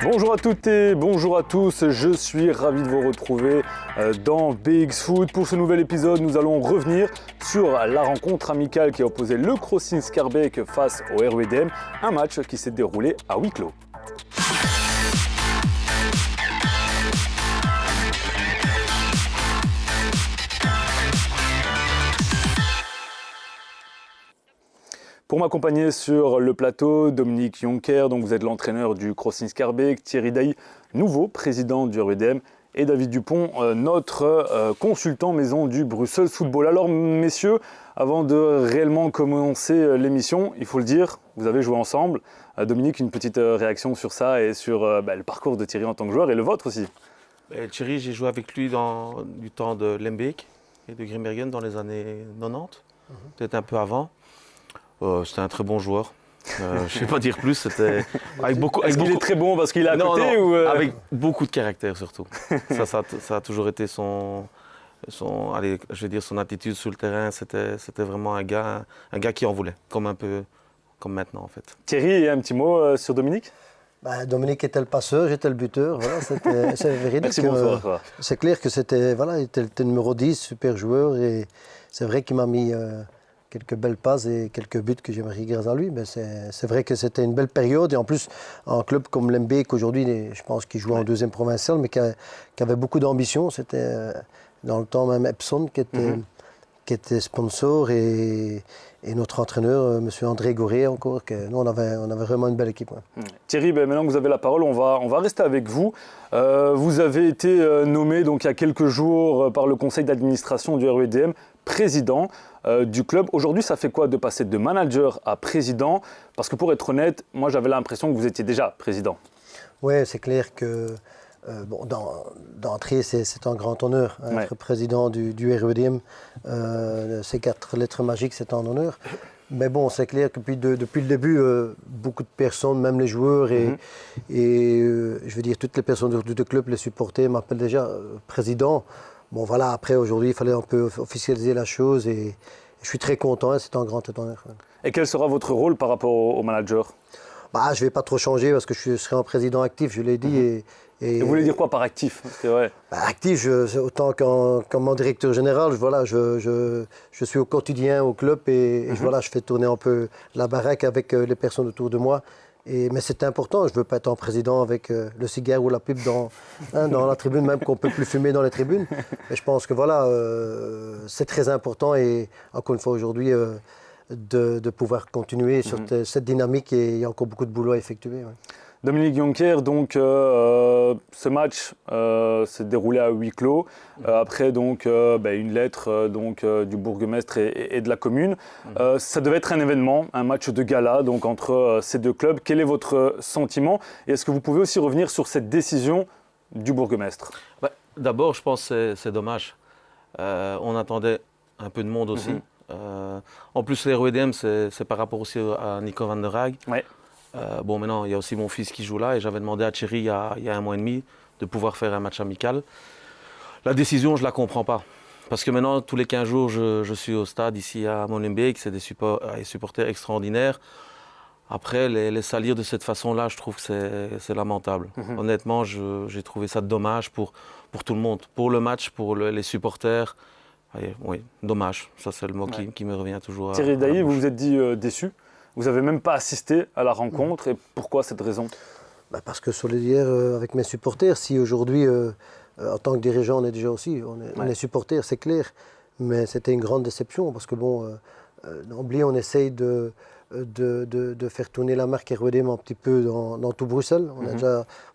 Bonjour à toutes et bonjour à tous, je suis ravi de vous retrouver dans BX Foot. Pour ce nouvel épisode, nous allons revenir sur la rencontre amicale qui a opposé le Crossing Schaerbeek face au RWDM, un match qui s'est déroulé à huis clos. Pour m'accompagner sur le plateau, Dominique Jonker, donc vous êtes l'entraîneur du Crossing Schaerbeek, Thierry Dailly, nouveau président du RWDM, et David Dupont, notre consultant maison du Brussels Football. Alors messieurs, avant de réellement commencer l'émission, il faut le dire, vous avez joué ensemble. Dominique, une petite réaction sur ça et sur le parcours de Thierry en tant que joueur et le vôtre aussi. Thierry, j'ai joué avec lui du temps de Lembeek et de Grimbergen dans les années 90, peut-être un peu avant. C'était un très bon joueur. Je ne sais pas dire plus. C'était avec beaucoup. Est-ce qu'il est très bon parce qu'il est à côté ou avec beaucoup de caractère surtout. ça a toujours été son attitude sur le terrain. C'était vraiment un gars qui en voulait, un peu comme maintenant en fait. Thierry, un petit mot sur Dominique? Dominique était le passeur, j'étais le buteur. Voilà, c'est véridique. Merci, bonsoir. C'est clair que il était numéro 10, super joueur. Et c'est vrai qu'il m'a mis quelques belles passes et quelques buts que j'aimerais grâce à lui. Mais c'est vrai que c'était une belle période. Et en plus, un club comme Lembeek, aujourd'hui, je pense qu'il jouait en deuxième provinciale, mais qui avait beaucoup d'ambition. C'était dans le temps même Epson qui était sponsor et notre entraîneur, M. André Goré encore. Nous, on avait vraiment une belle équipe. Ouais. Thierry, maintenant que vous avez la parole, on va rester avec vous. Vous avez été nommé donc, il y a quelques jours par le conseil d'administration du RWDM président du club. Aujourd'hui, ça fait quoi de passer de manager à président? Parce que pour être honnête, moi j'avais l'impression que vous étiez déjà président. Oui, c'est clair que d'entrée, c'est un grand honneur. Être président du RWDM, ces 4 lettres magiques, c'est un honneur. Mais bon, c'est clair que depuis le début, beaucoup de personnes, même les joueurs et je veux dire toutes les personnes du club, les supporters, m'appellent déjà président. Bon voilà, après aujourd'hui, il fallait un peu officialiser la chose et je suis très content, c'est un grand honneur. Et quel sera votre rôle par rapport au manager? Je ne vais pas trop changer parce que je serai un président actif, je l'ai dit. Et vous voulez dire quoi par actif? Actif, autant qu'en directeur général, je suis au quotidien au club et je fais tourner un peu la baraque avec les personnes autour de moi. Mais c'est important, je ne veux pas être en président avec le cigare ou la pipe dans la tribune, même qu'on ne peut plus fumer dans les tribunes. Mais je pense que c'est très important et encore une fois aujourd'hui, de pouvoir continuer sur cette dynamique et il y a encore beaucoup de boulot à effectuer. Ouais. Dominique Jonker, donc ce match s'est déroulé à huis clos. Après donc une lettre du bourgmestre et de la commune. Ça devait être un événement, un match de gala donc entre ces deux clubs. Quel est votre sentiment? Et est-ce que vous pouvez aussi revenir sur cette décision du bourgmestre? D'abord, je pense que c'est dommage. On attendait un peu de monde aussi. En plus, les RWDM, c'est par rapport aussi à Nico van der Haag. Ouais. Maintenant, il y a aussi mon fils qui joue là et j'avais demandé à Thierry il y a 1 mois et demi de pouvoir faire un match amical. La décision, je ne la comprends pas. Parce que maintenant, tous les 15 jours, je suis au stade ici à Molenbeek, c'est des supporters extraordinaires. Après, les salir de cette façon-là, je trouve que c'est lamentable. Honnêtement, j'ai trouvé ça dommage pour tout le monde. Pour le match, pour les supporters. Oui, dommage. Ça, c'est le mot qui me revient toujours. Thierry Dailly, vous vous êtes dit déçu? Vous n'avez même pas assisté à la rencontre et pourquoi cette raison? Parce que solidaire avec mes supporters, si aujourd'hui, en tant que dirigeant, on est déjà aussi, on est supporters, c'est clair, mais c'était une grande déception parce que d'emblée, on essaye de faire tourner la marque RWDM un petit peu dans tout Bruxelles. On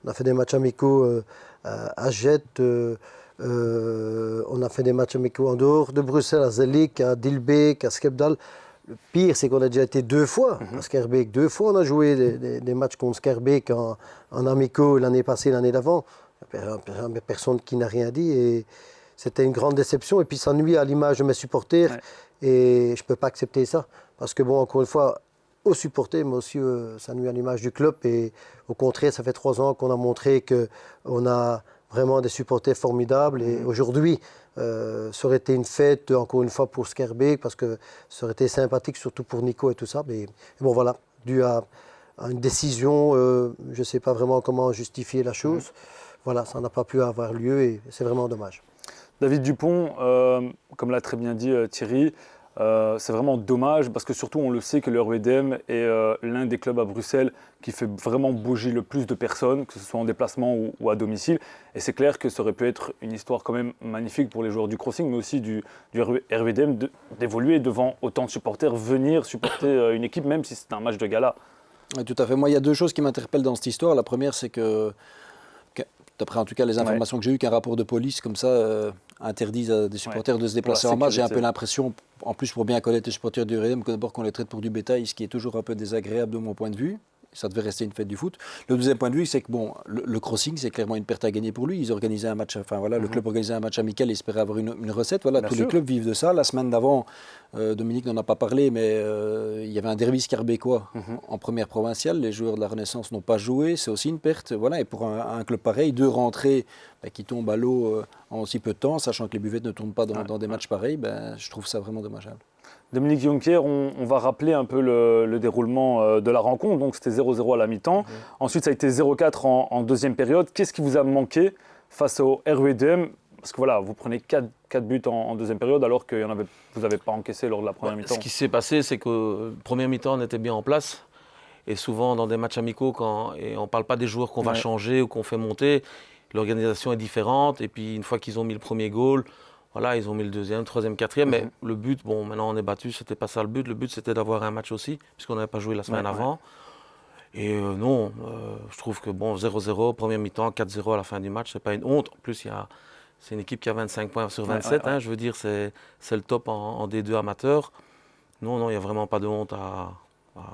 a fait des matchs amicaux à Jette, on a fait des matchs amicaux en dehors de Bruxelles, à Zelik, à Dilbeek, à Schepdaal. Le pire, c'est qu'on a déjà été 2 fois à Schaerbeek. 2 fois, on a joué des matchs contre Schaerbeek en amicaux l'année passée, l'année d'avant. Personne qui n'a rien dit. Et c'était une grande déception. Et puis, ça nuit à l'image de mes supporters. Et je ne peux pas accepter ça. Parce que, encore une fois, aux supporters, mais aussi ça nuit à l'image du club. Et au contraire, ça fait 3 ans qu'on a montré qu'on a vraiment des supporters formidables. Et aujourd'hui, ça aurait été une fête, encore une fois, pour Schaerbeek, parce que ça aurait été sympathique, surtout pour Nico et tout ça. Mais bon, voilà, dû à une décision, je ne sais pas vraiment comment justifier la chose. Voilà, ça n'a pas pu avoir lieu et c'est vraiment dommage. David Dupont, comme l'a très bien dit Thierry, c'est vraiment dommage parce que surtout on le sait que le RWDM est l'un des clubs à Bruxelles qui fait vraiment bouger le plus de personnes, que ce soit en déplacement ou à domicile. Et c'est clair que ça aurait pu être une histoire quand même magnifique pour les joueurs du crossing, mais aussi du RWDM d'évoluer devant autant de supporters, venir supporter une équipe même si c'est un match de gala. Oui, tout à fait. Moi, il y a deux choses qui m'interpellent dans cette histoire. La première, c'est que d'après en tout cas les informations que j'ai eues, qu'un rapport de police comme ça interdise à des supporters de se déplacer en match. J'ai un peu l'impression, en plus pour bien connaître les supporters du RWDM, d'abord qu'on les traite pour du bétail, ce qui est toujours un peu désagréable de mon point de vue. Ça devait rester une fête du foot. Le deuxième point de vue, c'est que bon, le crossing, c'est clairement une perte à gagner pour lui. Ils organisaient un match, enfin voilà, le club organisait un match amical, il espérait avoir une recette. Voilà, tous les clubs vivent de ça. La semaine d'avant, Dominique n'en a pas parlé, mais il y avait un derby scarbécois en première provinciale. Les joueurs de la Renaissance n'ont pas joué, c'est aussi une perte. Voilà, et pour un club pareil, deux rentrées qui tombent à l'eau en si peu de temps, sachant que les buvettes ne tournent pas dans des matchs pareils, je trouve ça vraiment dommageable. Dominique Jonker, on va rappeler un peu le déroulement de la rencontre. Donc c'était 0-0 à la mi-temps. Ensuite, ça a été 0-4 en deuxième période. Qu'est-ce qui vous a manqué face au RWDM? Parce que voilà, vous prenez 4 buts en deuxième période alors que vous n'avez pas encaissé lors de la première mi-temps. Ce qui s'est passé, c'est que première mi-temps, on était bien en place. Et souvent, dans des matchs amicaux, et on ne parle pas des joueurs qu'on va changer ou qu'on fait monter, l'organisation est différente. Et puis, une fois qu'ils ont mis le premier goal, voilà, ils ont mis le deuxième, troisième, quatrième. Mais le but, bon, maintenant on est battu, c'était pas ça le but. Le but, c'était d'avoir un match aussi, puisqu'on n'avait pas joué la semaine avant. Et non, je trouve que bon, 0-0, première mi-temps, 4-0 à la fin du match, c'est pas une honte. En plus, c'est une équipe qui a 25 points sur 27. Je veux dire, c'est le top en D2 amateur. Non, il n'y a vraiment pas de honte à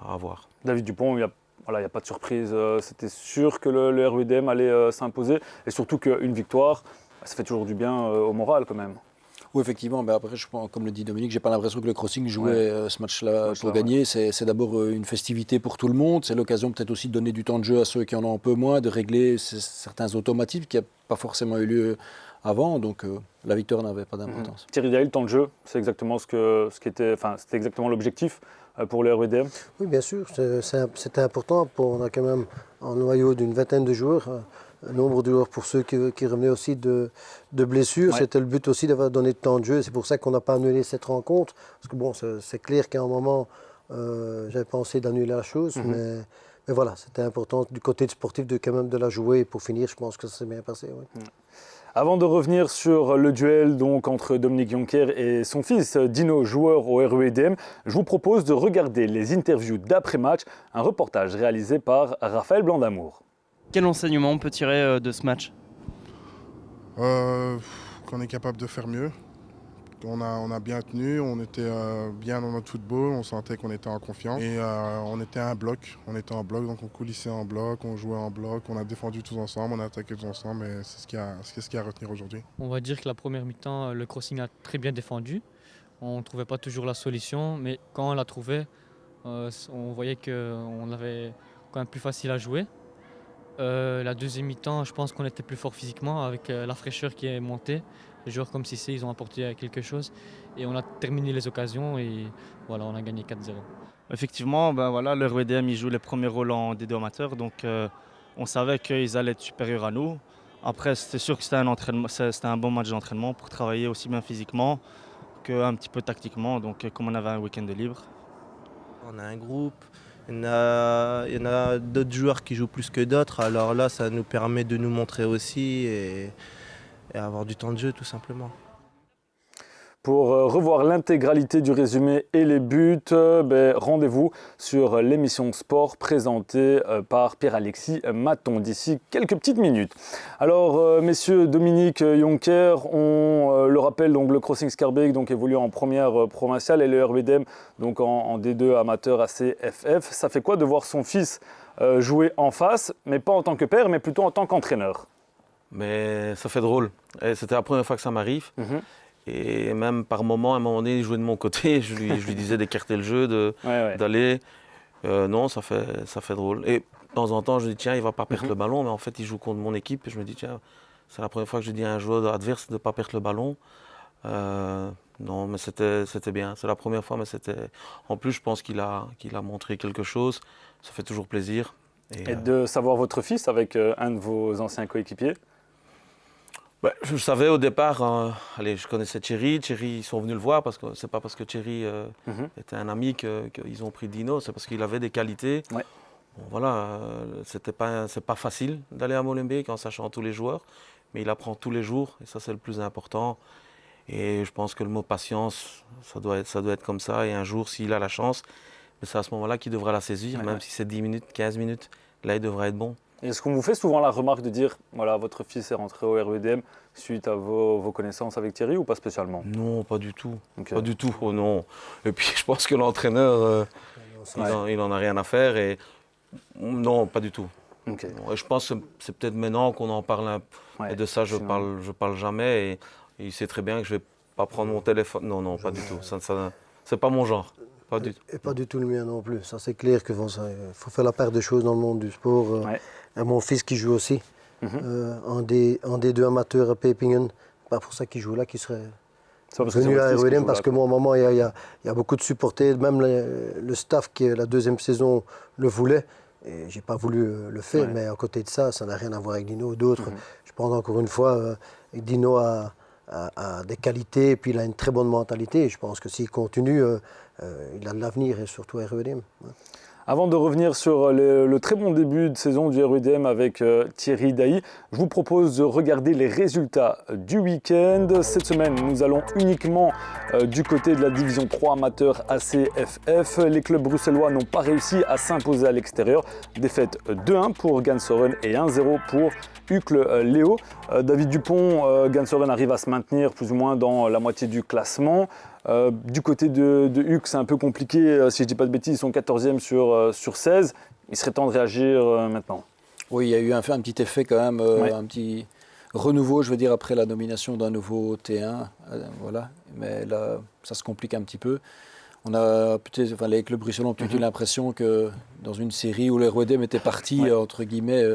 avoir. David Dupont, il n'y a pas de surprise. C'était sûr que le RWDM allait s'imposer. Et surtout qu'une victoire, ça fait toujours du bien au moral quand même. Oui, effectivement. Mais après, je pense, comme le dit Dominique, j'ai pas l'impression que le crossing jouait ce match-là pour gagner. C'est d'abord une festivité pour tout le monde. C'est l'occasion peut-être aussi de donner du temps de jeu à ceux qui en ont un peu moins, de régler certains automatismes qui n'ont pas forcément eu lieu avant. Donc la victoire n'avait pas d'importance. Thierry Dail, temps de jeu, c'est exactement c'était exactement l'objectif pour le RWDM. Oui, bien sûr. C'était important. On a quand même un noyau d'une vingtaine de joueurs. Un nombre de joueurs pour ceux qui revenaient aussi de blessures. C'était le but aussi d'avoir donné de temps de jeu. C'est pour ça qu'on n'a pas annulé cette rencontre. Parce que bon, c'est clair qu'à un moment, j'avais pensé d'annuler la chose. Mais voilà, c'était important du côté sportif quand même de la jouer. Et pour finir, je pense que ça s'est bien passé. Oui. Avant de revenir sur le duel donc, entre Dominique Jonker et son fils Dino, joueur au RWDM, je vous propose de regarder les interviews d'après-match, un reportage réalisé par Raphaël Blanc-d'Amour. Quel enseignement on peut tirer de ce match? Qu'on est capable de faire mieux. On a bien tenu, on était bien dans notre football, on sentait qu'on était en confiance. Et on était un bloc, donc on coulissait en bloc, on jouait en bloc, on a défendu tous ensemble, on a attaqué tous ensemble, et c'est ce qu'il y a à retenir aujourd'hui. On va dire que la première mi-temps, le crossing a très bien défendu. On ne trouvait pas toujours la solution, mais quand on l'a trouvé, on voyait qu'on avait quand même plus facile à jouer. La deuxième mi-temps, je pense qu'on était plus fort physiquement avec la fraîcheur qui est montée. Les joueurs comme Cissé, ils ont apporté quelque chose et on a terminé les occasions et voilà, on a gagné 4-0. Effectivement, le RWDM il joue les premiers rôles en D2 amateur, donc on savait qu'ils allaient être supérieurs à nous. Après, c'était sûr que c'était un bon match d'entraînement pour travailler aussi bien physiquement qu'un petit peu tactiquement, donc comme on avait un week-end de libre. On a un groupe. Il y en a d'autres joueurs qui jouent plus que d'autres, alors là ça nous permet de nous montrer aussi et avoir du temps de jeu tout simplement. Pour revoir l'intégralité du résumé et les buts, rendez-vous sur l'émission Sport présentée par Pierre-Alexis Maton d'ici quelques petites minutes. Alors, messieurs Dominique Jonker, on le rappelle, donc, le Crossing Schaerbeek donc, évolue en première provinciale et le RWDM donc, en D2 amateur ACFF. Ça fait quoi de voir son fils jouer en face, mais pas en tant que père, mais plutôt en tant qu'entraîneur? Mais ça fait drôle. Et c'était la première fois que ça m'arrive. Et même par moment, à un moment donné, il jouait de mon côté. Je lui disais d'écarter le jeu, d'aller. Non, ça fait drôle. Et de temps en temps, je dis tiens, il ne va pas perdre le ballon. Mais en fait, il joue contre mon équipe. Et je me dis tiens, c'est la première fois que je dis à un joueur adverse de ne pas perdre le ballon. Non, mais c'était bien. C'est la première fois, mais c'était. En plus, je pense qu'il a montré quelque chose. Ça fait toujours plaisir. Et de savoir votre fils avec un de vos anciens coéquipiers? Je savais au départ, je connaissais Thierry. Thierry, ils sont venus le voir parce que c'est pas parce que Thierry était un ami qu'ils ont pris Dino, c'est parce qu'il avait des qualités. Ouais. Bon, voilà, c'est pas facile d'aller à Molenbeek en sachant tous les joueurs, mais il apprend tous les jours et ça c'est le plus important. Et je pense que le mot patience, ça doit être comme ça. Et un jour, s'il a la chance, c'est à ce moment-là qu'il devra la saisir, même si c'est 10 minutes, 15 minutes, là il devra être bon. Est-ce qu'on vous fait souvent la remarque de dire, voilà, votre fils est rentré au REDM suite à vos connaissances avec Thierry ou pas spécialement? Non, pas du tout. Okay. Pas du tout, oh non. Et puis je pense que l'entraîneur, il en a rien à faire. Et non, pas du tout. Okay. Et je pense que c'est peut-être maintenant qu'on en parle un peu. Et de ça, je parle jamais. Et il sait très bien que je ne vais pas prendre mon téléphone. Non, pas du tout. Ça, c'est pas mon genre. Pas du tout. Et pas du tout le mien non plus. Ça, c'est clair qu'il faut faire la part des choses dans le monde du sport. Mon fils qui joue aussi en D2 amateur à Pepingen. Pas pour ça qu'il joue là, qu'il serait venu à REDM. Parce que moi, au moment, il y a beaucoup de supporters. Même le staff qui est la deuxième saison le voulait. Et j'ai pas voulu le faire. Mais à côté de ça, ça n'a rien à voir avec Dino ou d'autres. Je pense encore une fois, Dino a des qualités et puis il a une très bonne mentalité. Et je pense que s'il continue, il a de l'avenir et surtout à REDM. Avant de revenir sur le très bon début de saison du REDM avec Thierry Dailly, je vous propose de regarder les résultats du week-end. Cette semaine, nous allons uniquement du côté de la division 3 amateur ACFF. Les clubs bruxellois n'ont pas réussi à s'imposer à l'extérieur. Défaite 2-1 pour Gansoren et 1-0 pour Uccle Léo. David Dupont, Gansoren arrive à se maintenir plus ou moins dans la moitié du classement. Du côté de Uccle, c'est un peu compliqué. Si je ne dis pas de bêtises, ils sont 14e sur 16. Il serait temps de réagir maintenant. Oui, il y a eu un petit effet quand même, un petit renouveau, je veux dire, après la nomination d'un nouveau T1. Voilà. Mais là, ça se complique un petit peu. Les clubs bruxellois ont peut-être eu l'impression que dans une série où les REDM étaient partis, entre guillemets,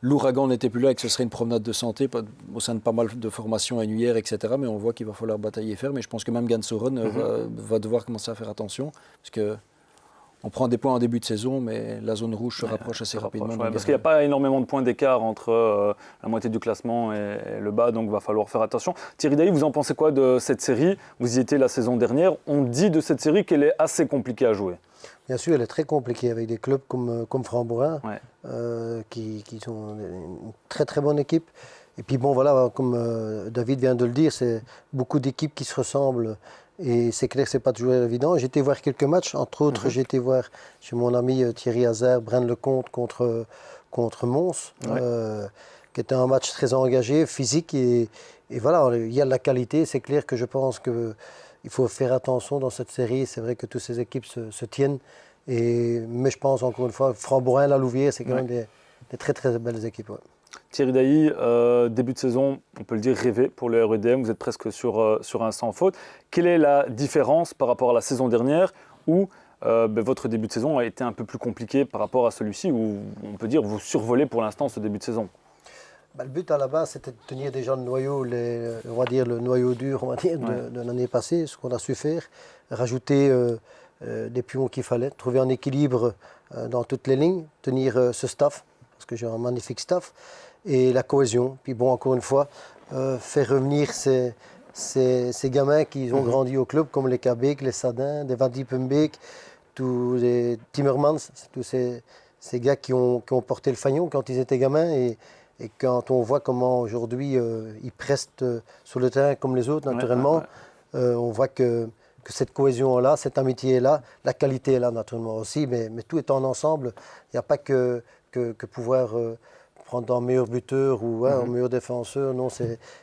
l'ouragan n'était plus là et que ce serait une promenade de santé au sein de pas mal de formations annuaires, etc. Mais on voit qu'il va falloir batailler et faire. Mais je pense que même Gansoren va devoir commencer à faire attention. Parce qu'on prend des points en début de saison, mais la zone rouge se rapproche assez rapidement. Parce qu'il n'y a pas énormément de points d'écart entre la moitié du classement et le bas, donc il va falloir faire attention. Thierry Dailly, vous en pensez quoi de cette série? Vous y étiez la saison dernière. On dit de cette série qu'elle est assez compliquée à jouer. Bien sûr, elle est très compliquée avec des clubs comme Frambourg, qui sont une très très bonne équipe. Et puis bon, voilà, comme David vient de le dire, c'est beaucoup d'équipes qui se ressemblent. Et c'est clair que ce n'est pas toujours évident. J'ai été voir quelques matchs, entre autres, j'ai été voir chez mon ami Thierry Hazard, Braine-le-Comte contre Mons, qui était un match très engagé, physique. Et voilà, il y a de la qualité. C'est clair que je pense qu'il faut faire attention dans cette série. C'est vrai que toutes ces équipes se tiennent. Mais je pense encore une fois, Frambourg, la Louvière, c'est quand même des très très belles équipes. Ouais. Thierry Dailly, début de saison, on peut le dire, rêvé pour le REDM. Vous êtes presque sur un sans faute. Quelle est la différence par rapport à la saison dernière où votre début de saison a été un peu plus compliqué par rapport à celui-ci où on peut dire vous survolez pour l'instant ce début de saison? Le but à la base, c'était de tenir déjà le noyau, on va dire le noyau dur de l'année passée, ce qu'on a su faire, rajouter des pions qu'il fallait, trouver un équilibre dans toutes les lignes, tenir ce staff, parce que j'ai un magnifique staff, et la cohésion. Puis bon, encore une fois, faire revenir ces gamins qui ont grandi au club, comme les Kabeek, les Sadin, les Van Diepenbeek, tous les Timmermans, tous ces gars qui ont porté le fanion quand ils étaient gamins. Et quand on voit comment aujourd'hui ils prestent sur le terrain comme les autres, naturellement, on voit que cette cohésion est là, cette amitié est là, la qualité est là naturellement aussi, mais tout est en ensemble. Il n'y a pas que pouvoir prendre un meilleur buteur ou un meilleur défenseur. Non,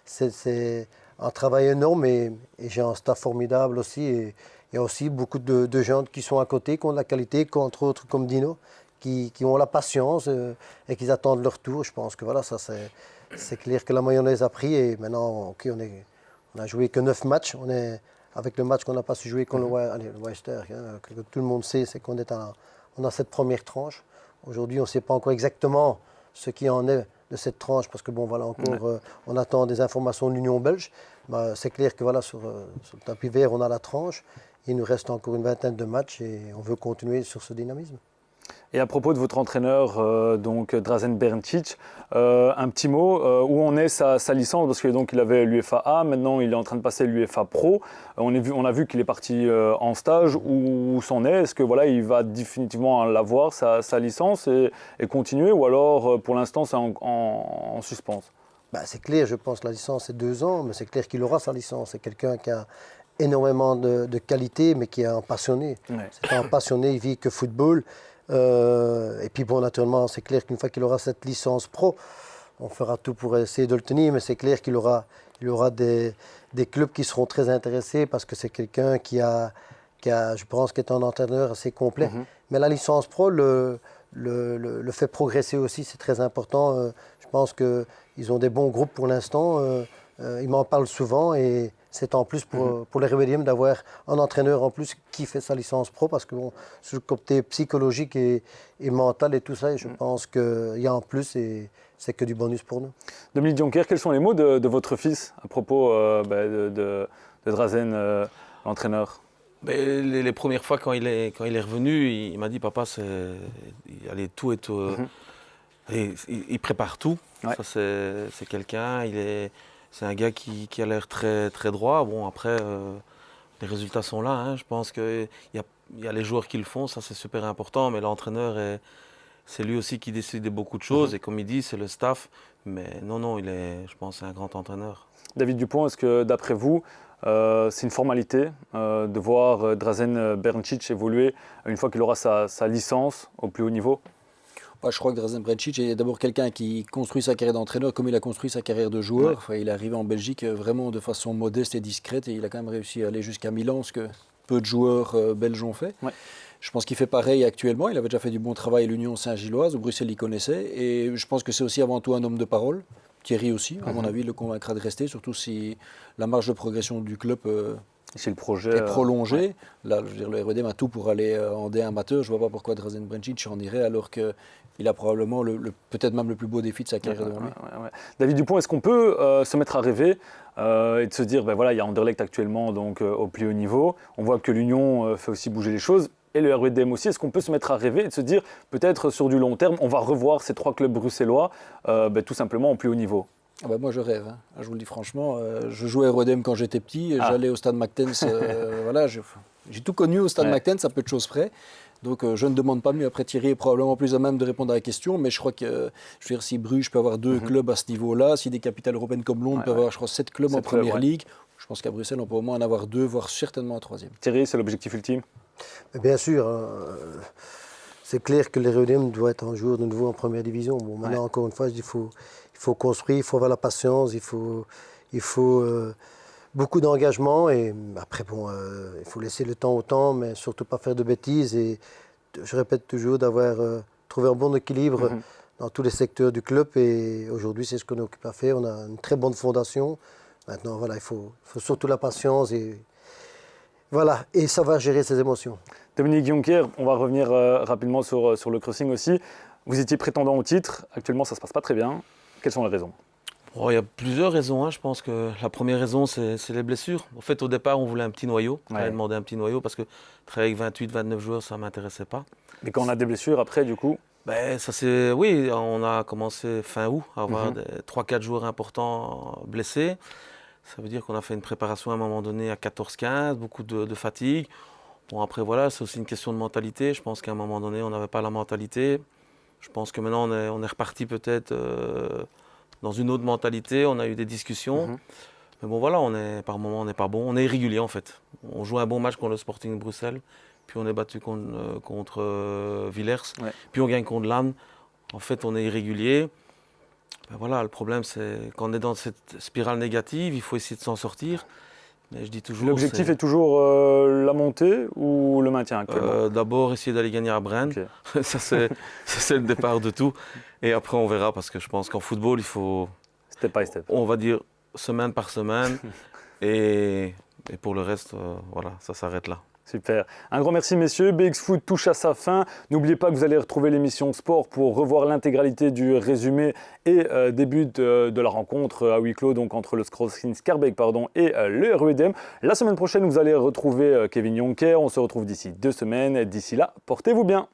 c'est un travail énorme et j'ai un staff formidable aussi. Et il y a aussi beaucoup de gens qui sont à côté, qui ont de la qualité, entre autres comme Dino, qui ont la patience et qui attendent leur tour. Je pense que voilà, ça c'est clair que la mayonnaise a pris et maintenant on a joué que 9 matchs. On est avec le match qu'on n'a pas su jouer contre le Wester, que tout le monde sait, c'est qu'on a cette première tranche. Aujourd'hui, on ne sait pas encore exactement ce qui en est cette tranche, parce que bon, voilà, encore, on attend des informations de l'Union belge. Bah, c'est clair que voilà, sur le tapis vert, on a la tranche. Il nous reste encore une vingtaine de matchs et on veut continuer sur ce dynamisme. Et à propos de votre entraîneur, donc Drazen Berncic, un petit mot, où en est sa licence, parce que donc il avait l'UEFA A, maintenant il est en train de passer l'UEFA Pro. On a vu qu'il est parti en stage, où c'en est? Est-ce que voilà, il va définitivement l'avoir, sa licence, et continuer, ou alors pour l'instant c'est en suspens? Bah, c'est clair, je pense que la licence c'est 2 ans, mais c'est clair qu'il aura sa licence. C'est quelqu'un qui a énormément de qualité, mais qui est un passionné. Ouais. C'est un passionné, il vit que football. Et puis bon, naturellement, c'est clair qu'une fois qu'il aura cette licence pro, on fera tout pour essayer de le tenir, mais c'est clair qu'il aura des clubs qui seront très intéressés parce que c'est quelqu'un qui a, je pense, qui est un entraîneur assez complet. Mais la licence pro le fait progresser aussi, c'est très important. Je pense qu'ils ont des bons groupes pour l'instant. Ils m'en parlent souvent et c'est en plus pour les Rebellium d'avoir un entraîneur en plus qui fait sa licence pro parce que bon, sur le côté psychologique et mental et tout ça, je pense qu'il y a en plus et c'est que du bonus pour nous. Dominique Jonker, quels sont les mots de votre fils à propos de Drazen, l'entraîneur? Les premières fois quand il est revenu, il m'a dit papa, tout est il prépare tout. Ouais. Ça c'est quelqu'un, c'est un gars qui a l'air très très droit. Bon après les résultats sont là. Hein. Je pense qu'il y a les joueurs qui le font, ça c'est super important. Mais l'entraîneur c'est lui aussi qui décide de beaucoup de choses et comme il dit c'est le staff. Mais non je pense c'est un grand entraîneur. David Dupont, est-ce que d'après vous c'est une formalité de voir Drazen Berncic évoluer une fois qu'il aura sa licence au plus haut niveau? Je crois que Drazen Berncic est d'abord quelqu'un qui construit sa carrière d'entraîneur comme il a construit sa carrière de joueur. Ouais. Enfin, il est arrivé en Belgique vraiment de façon modeste et discrète et il a quand même réussi à aller jusqu'à Milan, ce que peu de joueurs belges ont fait. Ouais. Je pense qu'il fait pareil actuellement. Il avait déjà fait du bon travail à l'Union Saint-Gilloise, où Bruxelles il connaissait. Et je pense que c'est aussi avant tout un homme de parole. Thierry aussi, à mon avis, le convaincra de rester, surtout si la marge de progression du club Si le projet est prolongée. Là, je veux dire, le RWDM a tout pour aller en D1 amateur. Je ne vois pas pourquoi Drazen Berncic en irait alors qu'il a probablement peut-être même le plus beau défi de sa carrière devant lui. Ouais. David Dupont, est-ce qu'on peut se mettre à rêver et de se dire, voilà, il y a Anderlecht actuellement donc, au plus haut niveau. On voit que l'Union fait aussi bouger les choses. Et le RWDM aussi, est-ce qu'on peut se mettre à rêver et de se dire, peut-être sur du long terme, on va revoir ces 3 clubs bruxellois tout simplement au plus haut niveau? Moi je rêve, hein. Je vous le dis franchement, je jouais à RWDM quand j'étais petit, j'allais au stade Mactens, voilà, j'ai tout connu au stade Mactens à peu de choses près, donc je ne demande pas mieux. Après Thierry est probablement plus à même de répondre à la question, mais je crois que, je veux dire, si Bruges peut avoir 2 clubs à ce niveau-là, si des capitales européennes comme Londres peuvent avoir, je crois, 7 clubs en première ligue, je pense qu'à Bruxelles on peut au moins en avoir 2, voire certainement un 3e. Thierry, c'est l'objectif ultime? Bien sûr, c'est clair que les RWDM doit être un jour de nouveau en première division. Bon, maintenant, encore une fois, il faut construire, il faut avoir la patience, il faut beaucoup d'engagement. Et après, il faut laisser le temps au temps, mais surtout pas faire de bêtises. Et je répète toujours d'avoir trouvé un bon équilibre dans tous les secteurs du club. Et aujourd'hui, c'est ce qu'on occupe à faire. On a une très bonne fondation. Maintenant, voilà, il faut surtout la patience et savoir gérer ses émotions. Dominique Jonker, on va revenir rapidement sur le crossing aussi. Vous étiez prétendant au titre, actuellement ça ne se passe pas très bien. Quelles sont les raisons? Il y a plusieurs raisons. Hein. Je pense que la première raison, c'est les blessures. En fait, au départ, on voulait un petit noyau. On avait demandé un petit noyau parce que travailler avec 28, 29 joueurs, ça ne m'intéressait pas. Mais quand on a des blessures, après, du coup? Oui, on a commencé fin août à avoir 3-4 joueurs importants blessés. Ça veut dire qu'on a fait une préparation à un moment donné à 14-15, beaucoup de fatigue. Bon, après, voilà, c'est aussi une question de mentalité. Je pense qu'à un moment donné, on n'avait pas la mentalité. Je pense que maintenant, on est reparti peut-être dans une autre mentalité. On a eu des discussions. Mais bon, voilà, par moment, on n'est pas bon. On est irrégulier, en fait. On joue un bon match contre le Sporting Bruxelles. Puis on est battu contre Villers. Ouais. Puis on gagne contre Lannes. En fait, on est irrégulier. Voilà, le problème, c'est qu'on est dans cette spirale négative, il faut essayer de s'en sortir. Mais je dis toujours. L'objectif est toujours la montée ou le maintien actuellement? D'abord, essayer d'aller gagner à Brenne. Okay. ça, c'est le départ de tout. Et après, on verra, parce que je pense qu'en football, il faut. Step by step. On va dire semaine par semaine. et pour le reste, voilà, ça s'arrête là. Super. Un grand merci messieurs. BX Foot touche à sa fin. N'oubliez pas que vous allez retrouver l'émission Sport pour revoir l'intégralité du résumé et des buts de la rencontre à huis clos donc entre le Crocin Schaerbeek et le RWDM. La semaine prochaine, vous allez retrouver Kevin Jonker. On se retrouve d'ici 2 semaines. D'ici là, portez-vous bien.